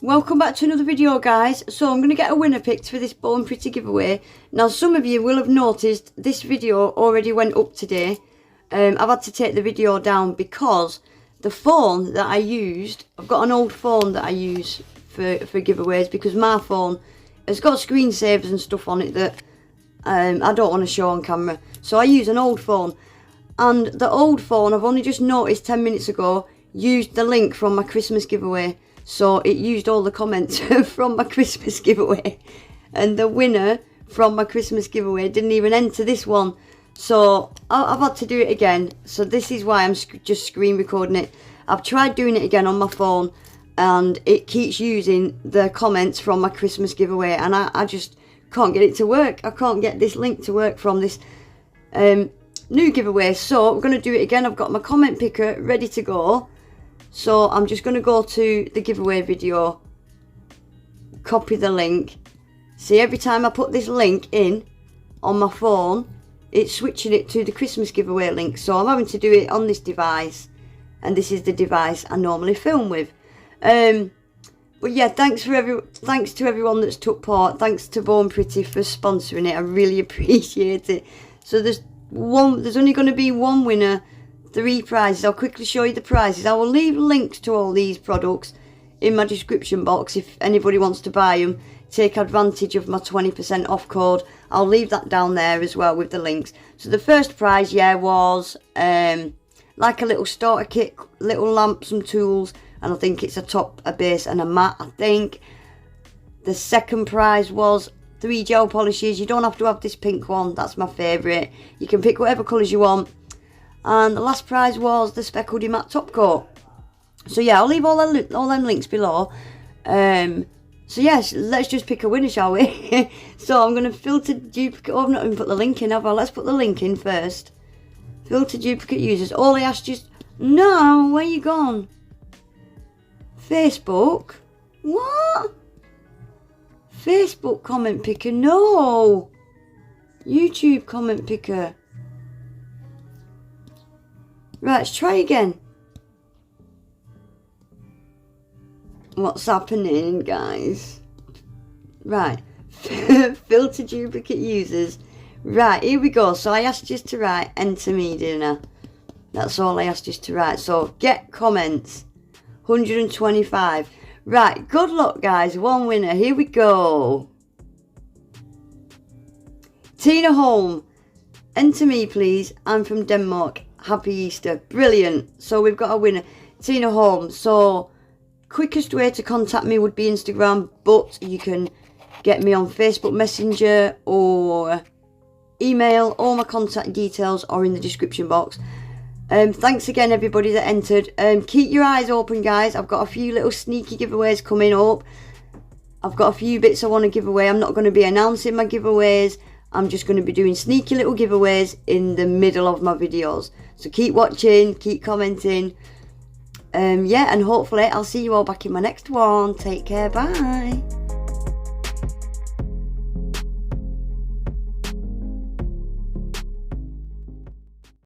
Welcome back to another video, guys. So I'm going to get a winner picked for this Born Pretty giveaway. Now some of you will have noticed this video already went up today. I've had to take the video down because the phone that I used, I've got an old phone that I use for giveaways because my phone has got screensavers and stuff on it that I don't want to show on camera. So I use an old phone, and the old phone, I've only just noticed 10 minutes ago, used the link from my Christmas giveaway. So it used all the comments from my Christmas giveaway, and the winner from my Christmas giveaway didn't even enter this one. So I've had to do it again. So this is why I'm just screen recording it. I've tried doing it again on my phone and it keeps using the comments from my Christmas giveaway, and I just can't get it to work. I can't get this link to work from this new giveaway. So I'm going to do it again. I've got my comment picker ready to go. So I'm just going to go to the giveaway video, copy the link. See, every time I put this link in on my phone, it's switching it to the Christmas giveaway link. So I'm having to do it on this device, and this is the device I normally film with. But yeah, thanks to everyone that's took part. Thanks to Born Pretty for sponsoring it. I really appreciate it. So there's only going to be one winner. 3 prizes. I'll quickly show you the prizes. I will leave links to all these products in my description box if anybody wants to buy them. Take advantage of my 20% off code. I'll leave that down there as well with the links. So the first prize, yeah, was like a little starter kit, little lamp, some tools, and I think it's a base and a mat, I think. The second prize was 3 gel polishes. You don't have to have this pink one. That's my favourite. You can pick whatever colours you want. And the last prize was the speckled matte top coat. So yeah, I'll leave all them links below. So yes, let's just pick a winner, shall we? So I'm going to filter duplicate. Oh, I've not even put the link in, have I? Let's put the link in first. Filter duplicate users. All I asked you... No, where you gone? Facebook? What? Facebook comment picker? No. YouTube comment picker. Right, let's try again. What's happening, guys? Right. Filter duplicate users. Right, here we go. So I asked you to write enter me, didn't I? That's all I asked you to write. So get comments. 125. Right, good luck, guys. One winner. Here we go. Tina Holm. Enter me, please. I'm from Denmark. Happy Easter. Brilliant. So we've got a winner. Tina Holm. So quickest way to contact me would be Instagram, but you can get me on Facebook Messenger or email. All my contact details are in the description box. Thanks again, everybody that entered. Keep your eyes open, guys. I've got a few little sneaky giveaways coming up. I've got a few bits I want to give away. I'm not going to be announcing my giveaways. I'm just going to be doing sneaky little giveaways in the middle of my videos. So keep watching, keep commenting. Yeah, and hopefully I'll see you all back in my next one. Take care, bye.